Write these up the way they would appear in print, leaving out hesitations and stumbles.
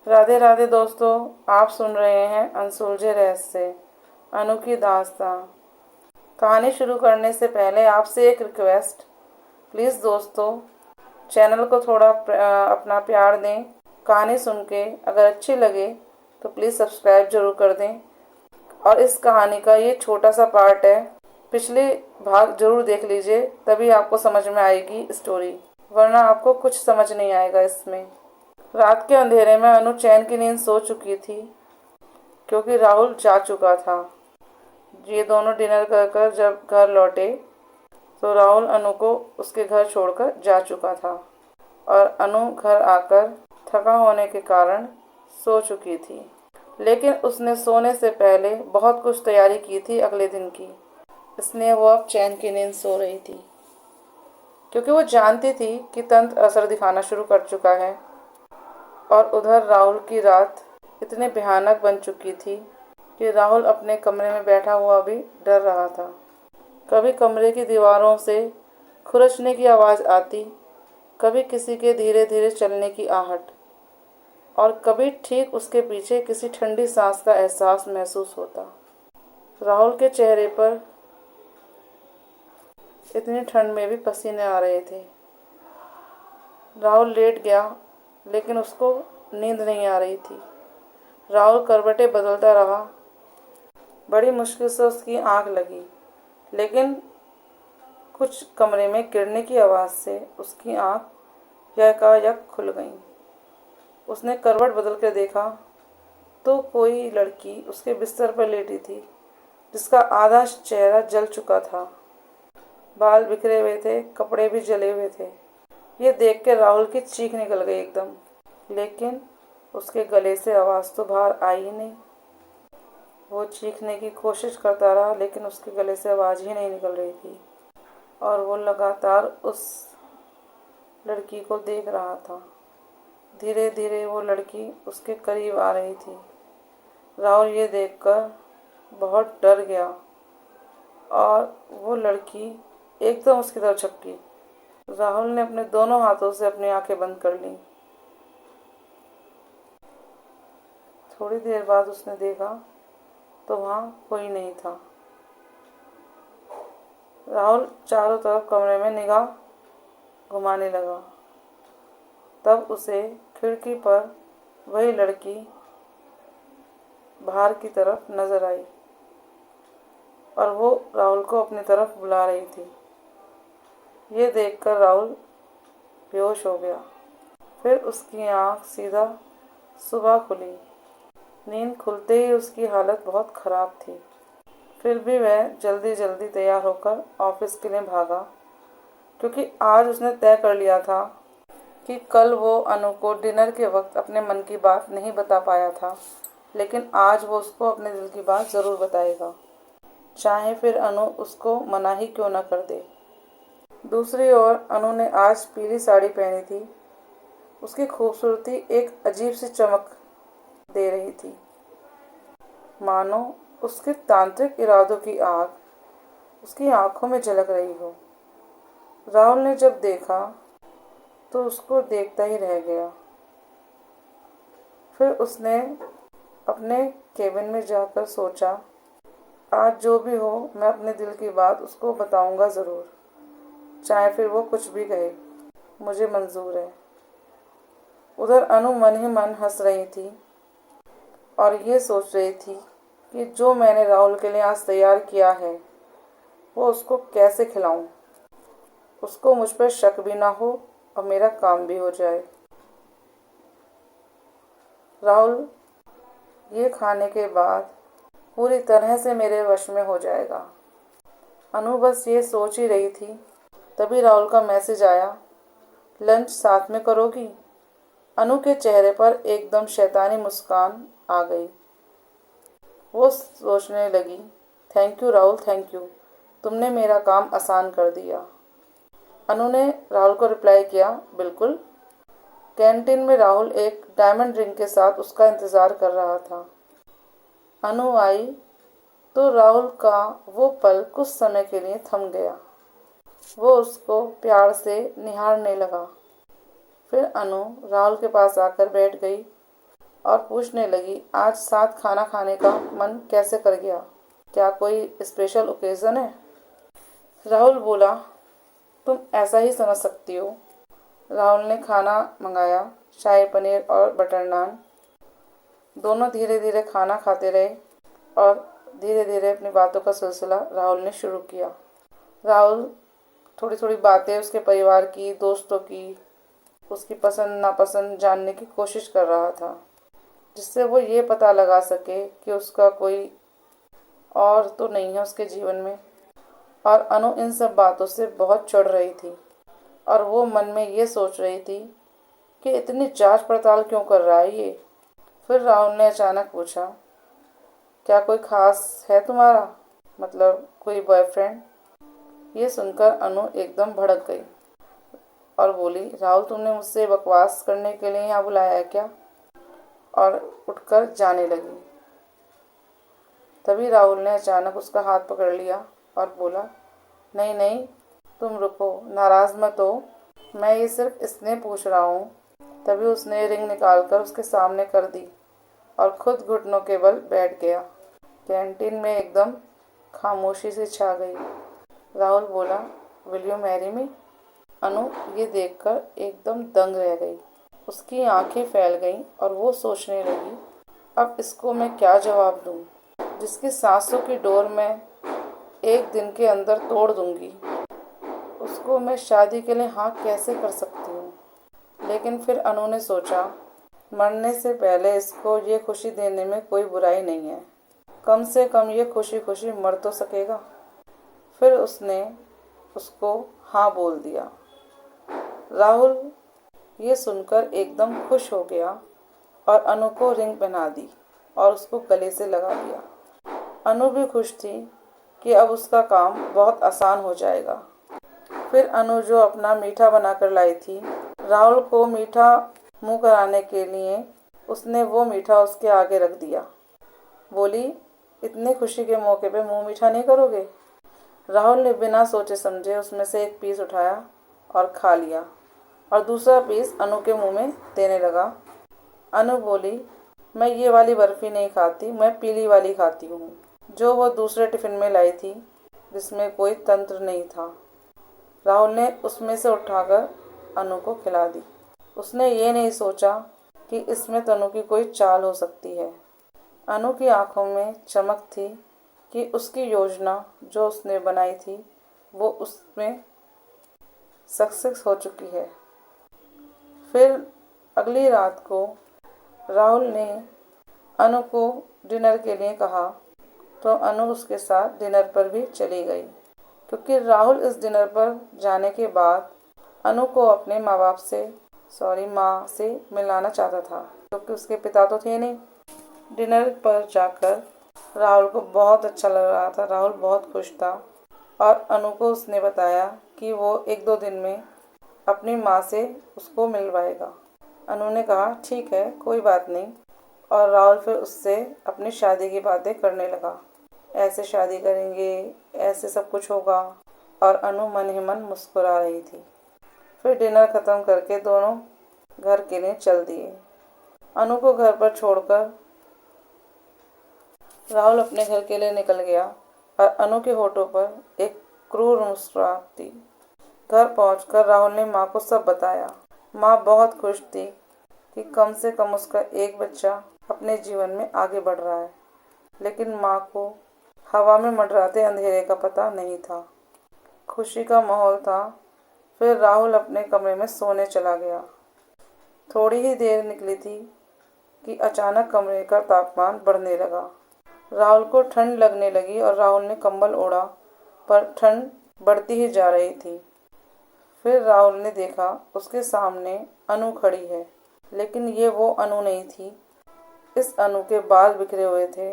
राधे राधे दोस्तों, आप सुन रहे हैं अनसुलझे रहस्य अनु की दास्तां। कहानी शुरू करने से पहले आपसे एक रिक्वेस्ट, प्लीज़ दोस्तों चैनल को थोड़ा अपना प्यार दें। कहानी सुन के अगर अच्छी लगे तो प्लीज़ सब्सक्राइब जरूर कर दें। और इस कहानी का ये छोटा सा पार्ट है, पिछले भाग जरूर देख लीजिए, तभी आपको समझ में आएगी स्टोरी, वरना आपको कुछ समझ नहीं आएगा इसमें। रात के अंधेरे में अनु चैन की नींद सो चुकी थी, क्योंकि राहुल जा चुका था। ये दोनों डिनर कर कर जब घर लौटे तो राहुल अनु को उसके घर छोड़कर जा चुका था और अनु घर आकर थका होने के कारण सो चुकी थी। लेकिन उसने सोने से पहले बहुत कुछ तैयारी की थी अगले दिन की, इसलिए वो अब चैन की नींद सो रही थी, क्योंकि वो जानती थी कि तंत्र असर दिखाना शुरू कर चुका है। और उधर राहुल की रात इतनी भयानक बन चुकी थी कि राहुल अपने कमरे में बैठा हुआ भी डर रहा था। कभी कमरे की दीवारों से खुरचने की आवाज़ आती, कभी किसी के धीरे धीरे चलने की आहट, और कभी ठीक उसके पीछे किसी ठंडी सांस का एहसास महसूस होता। राहुल के चेहरे पर इतनी ठंड में भी पसीने आ रहे थे। राहुल लेट गया, लेकिन उसको नींद नहीं आ रही थी। राहुल करवटें बदलता रहा। बड़ी मुश्किल से उसकी आंख लगी, लेकिन कुछ कमरे में गिरने की आवाज़ से उसकी आंख यकायक खुल गई। उसने करवट बदल कर देखा तो कोई लड़की उसके बिस्तर पर लेटी थी, जिसका आधा चेहरा जल चुका था। बाल बिखरे हुए थे, कपड़े भी जले हुए थे। ये देख के राहुल की चीख निकल गई एकदम, लेकिन उसके गले से आवाज़ तो बाहर आई ही नहीं। वो चीखने की कोशिश करता रहा, लेकिन उसके गले से आवाज़ ही नहीं निकल रही थी, और वो लगातार उस लड़की को देख रहा था। धीरे धीरे वो लड़की उसके करीब आ रही थी। राहुल ये देखकर बहुत डर गया और वो लड़की एकदम उसकी तरफ झपकी। राहुल ने अपने दोनों हाथों से अपनी आंखें बंद कर लीं। थोड़ी देर बाद उसने देखा तो वहाँ कोई नहीं था। राहुल चारों तरफ कमरे में निगाह घुमाने लगा। तब उसे खिड़की पर वही लड़की बाहर की तरफ नजर आई और वो राहुल को अपनी तरफ बुला रही थी। ये देखकर राहुल बेहोश हो गया। फिर उसकी आंख सीधा सुबह खुली। नींद खुलते ही उसकी हालत बहुत ख़राब थी। फिर भी वह जल्दी जल्दी तैयार होकर ऑफिस के लिए भागा, क्योंकि आज उसने तय कर लिया था कि कल वो अनु को डिनर के वक्त अपने मन की बात नहीं बता पाया था, लेकिन आज वो उसको अपने दिल की बात ज़रूर बताएगा, चाहे फिर अनु उसको मना ही क्यों न कर दे। दूसरी ओर अनु ने आज पीली साड़ी पहनी थी। उसकी खूबसूरती एक अजीब सी चमक दे रही थी, मानो उसके तांत्रिक इरादों की आग उसकी आंखों में झलक रही हो। राहुल ने जब देखा तो उसको देखता ही रह गया। फिर उसने अपने केबिन में जाकर सोचा, आज जो भी हो मैं अपने दिल की बात उसको बताऊंगा ज़रूर, चाहे फिर वो कुछ भी कहे, मुझे मंजूर है। उधर अनु मन ही मन हंस रही थी और ये सोच रही थी कि जो मैंने राहुल के लिए आज तैयार किया है वो उसको कैसे खिलाऊं, उसको मुझ पर शक भी ना हो और मेरा काम भी हो जाए। राहुल ये खाने के बाद पूरी तरह से मेरे वश में हो जाएगा। अनु बस ये सोच ही रही थी, तभी राहुल का मैसेज आया, लंच साथ में करोगी? अनु के चेहरे पर एकदम शैतानी मुस्कान आ गई। वो सोचने लगी, thank you Rahul, thank you, तुमने मेरा काम आसान कर दिया। अनु ने राहुल को रिप्लाई किया, बिल्कुल। कैंटीन में राहुल एक डायमंड रिंग के साथ उसका इंतज़ार कर रहा था। अनु आई तो राहुल का वो पल कुछ समय के लिए थम गया। वो उसको प्यार से निहारने लगा। फिर अनु राहुल के पास आकर बैठ गई और पूछने लगी, आज साथ खाना खाने का मन कैसे कर गया? क्या कोई स्पेशल ओकेज़न है? राहुल बोला, तुम ऐसा ही समझ सकती हो। राहुल ने खाना मंगाया, शाही पनीर और बटर नान। दोनों धीरे धीरे खाना खाते रहे और धीरे धीरे अपनी बातों का सिलसिला राहुल ने शुरू किया। राहुल थोड़ी थोड़ी बातें उसके परिवार की, दोस्तों की, उसकी पसंद नापसंद जानने की कोशिश कर रहा था, जिससे वो ये पता लगा सके कि उसका कोई और तो नहीं है उसके जीवन में। और अनु इन सब बातों से बहुत चिढ़ रही थी और वो मन में ये सोच रही थी कि इतनी जांच पड़ताल क्यों कर रहा है ये। फिर राहुल ने अचानक पूछा, क्या कोई खास है तुम्हारा, मतलब कोई बॉयफ्रेंड? ये सुनकर अनु एकदम भड़क गई और बोली, राहुल तुमने मुझसे बकवास करने के लिए यहाँ बुलाया है क्या? और उठकर जाने लगी। तभी राहुल ने अचानक उसका हाथ पकड़ लिया और बोला, नहीं नहीं, तुम रुको, नाराज़ मत हो, मैं ये सिर्फ इसलिए पूछ रहा हूँ। तभी उसने रिंग निकालकर उसके सामने कर दी और खुद घुटनों के बल बैठ गया। कैंटीन में एकदम खामोशी से छा गई। राहुल बोला, विल यू मैरी मी? अनु ये देखकर एकदम दंग रह गई। उसकी आंखें फैल गईं और वो सोचने लगी, अब इसको मैं क्या जवाब दूं, जिसकी सांसों की डोर मैं एक दिन के अंदर तोड़ दूंगी। उसको मैं शादी के लिए हाँ कैसे कर सकती हूँ? लेकिन फिर अनु ने सोचा, मरने से पहले इसको ये खुशी देने में कोई बुराई नहीं है, कम से कम ये खुशी खुशी मर तो सकेगा। फिर उसने उसको हाँ बोल दिया। राहुल ये सुनकर एकदम खुश हो गया और अनु को रिंग पहना दी और उसको गले से लगा दिया। अनु भी खुश थी कि अब उसका काम बहुत आसान हो जाएगा। फिर अनु जो अपना मीठा बनाकर लाई थी, राहुल को मीठा मुंह कराने के लिए उसने वो मीठा उसके आगे रख दिया। बोली, इतनी खुशी के मौके पे मुंह मीठा नहीं करोगे? राहुल ने बिना सोचे समझे उसमें से एक पीस उठाया और खा लिया और दूसरा पीस अनु के मुंह में देने लगा। अनु बोली, मैं ये वाली बर्फ़ी नहीं खाती, मैं पीली वाली खाती हूँ, जो वो दूसरे टिफ़िन में लाई थी, जिसमें कोई तंत्र नहीं था। राहुल ने उसमें से उठाकर अनु को खिला दी। उसने ये नहीं सोचा कि इसमें तनु की कोई चाल हो सकती है। अनु की आंखों में चमक थी कि उसकी योजना जो उसने बनाई थी वो उसमें सक्सेस हो चुकी है। फिर अगली रात को राहुल ने अनु को डिनर के लिए कहा तो अनु उसके साथ डिनर पर भी चली गई, क्योंकि राहुल इस डिनर पर जाने के बाद अनु को अपने माँ से मिलाना चाहता था, क्योंकि उसके पिता तो थे नहीं। डिनर पर जाकर राहुल को बहुत अच्छा लग रहा था। राहुल बहुत खुश था और अनु को उसने बताया कि वो 1-2 दिन में अपनी माँ से उसको मिलवाएगा। अनु ने कहा, ठीक है, कोई बात नहीं। और राहुल फिर उससे अपनी शादी की बातें करने लगा। ऐसे शादी करेंगे, ऐसे सब कुछ होगा। और अनु मन ही मन मुस्कुरा रही थी। फिर डिनर ख़त्म करके दोनों घर के लिए चल दिए। अनु को घर पर छोड़कर राहुल अपने घर के लिए निकल गया और अनु के होठों पर एक क्रूर मुस्कुराहट थी। घर पहुंचकर राहुल ने माँ को सब बताया। माँ बहुत खुश थी कि कम से कम उसका एक बच्चा अपने जीवन में आगे बढ़ रहा है, लेकिन माँ को हवा में मंडराते अंधेरे का पता नहीं था। खुशी का माहौल था। फिर राहुल अपने कमरे में सोने चला गया। थोड़ी ही देर निकली थी कि अचानक कमरे का तापमान बढ़ने लगा। राहुल को ठंड लगने लगी और राहुल ने कंबल ओढ़ा, पर ठंड बढ़ती ही जा रही थी। फिर राहुल ने देखा उसके सामने अनु खड़ी है, लेकिन ये वो अनु नहीं थी। इस अनु के बाल बिखरे हुए थे,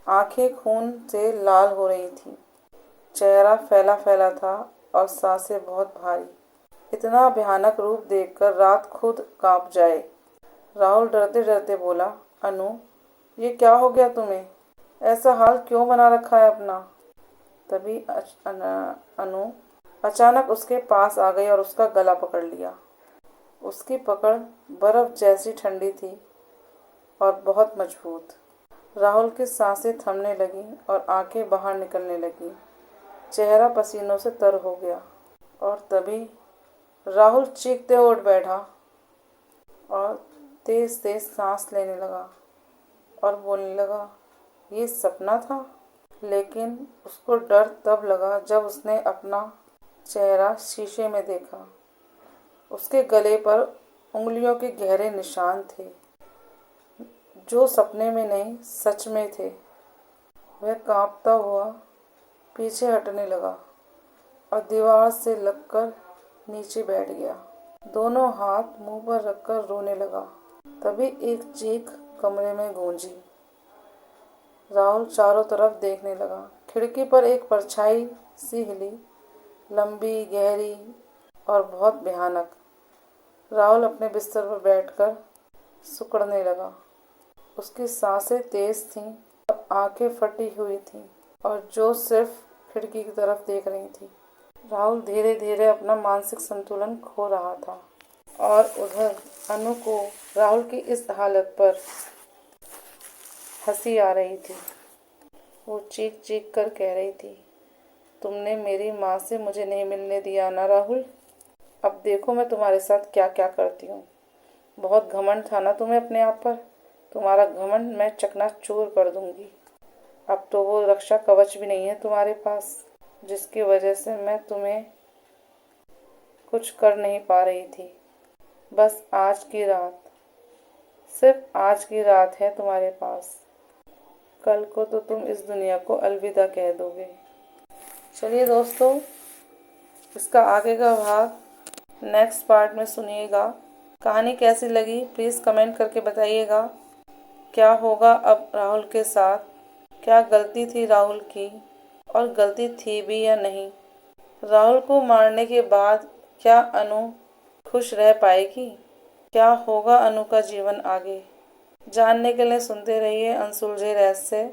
आंखें खून से लाल हो रही थीं, चेहरा फैला फैला था और सांसें बहुत भारी। इतना भयानक रूप देखकर रात खुद कांप जाए। राहुल डरते डरते बोला, अनु, ये क्या हो गया तुम्हें? ऐसा हाल क्यों बना रखा है अपना? तभी अनु अचानक उसके पास आ गई और उसका गला पकड़ लिया। उसकी पकड़ बर्फ जैसी ठंडी थी और बहुत मजबूत। राहुल की सांसें थमने लगी और आंखें बाहर निकलने लगी। चेहरा पसीनों से तर हो गया और तभी राहुल चीखते उठ बैठा और तेज तेज सांस लेने लगा और बोलने लगा, ये सपना था। लेकिन उसको डर तब लगा जब उसने अपना चेहरा शीशे में देखा। उसके गले पर उंगलियों के गहरे निशान थे, जो सपने में नहीं सच में थे। वह कांपता हुआ पीछे हटने लगा और दीवार से लगकर नीचे बैठ गया। दोनों हाथ मुंह पर रखकर रोने लगा। तभी एक चीख कमरे में गूंजी। राहुल चारों तरफ देखने लगा। खिड़की पर एक परछाई सी हिली, लंबी, गहरी और बहुत भयानक। राहुल अपने बिस्तर पर बैठकर सिकुड़ने लगा। उसकी सांसें तेज थीं और आंखें फटी हुई थीं और जो सिर्फ खिड़की की तरफ देख रही थी। राहुल धीरे धीरे अपना मानसिक संतुलन खो रहा था और उधर अनु को राहुल की इस हालत पर हंसी आ रही थी। वो चीख चीख कर कह रही थी, तुमने मेरी माँ से मुझे नहीं मिलने दिया ना राहुल। अब देखो मैं तुम्हारे साथ क्या क्या करती हूँ। बहुत घमंड था ना तुम्हें अपने आप पर। तुम्हारा घमंड मैं चकनाचूर कर दूंगी। अब तो वो रक्षा कवच भी नहीं है तुम्हारे पास, जिसकी वजह से मैं तुम्हें कुछ कर नहीं पा रही थी। बस आज की रात, सिर्फ आज की रात है तुम्हारे पास। कल को तो तुम इस दुनिया को अलविदा कह दोगे। चलिए दोस्तों, इसका आगे का भाग नेक्स्ट पार्ट में सुनिएगा। कहानी कैसी लगी प्लीज़ कमेंट करके बताइएगा। क्या होगा अब राहुल के साथ? क्या गलती थी राहुल की, और गलती थी भी या नहीं? राहुल को मारने के बाद क्या अनु खुश रह पाएगी? क्या होगा अनु का जीवन आगे? जानने के लिए सुनते रहिए अनसुलझे रहस्य।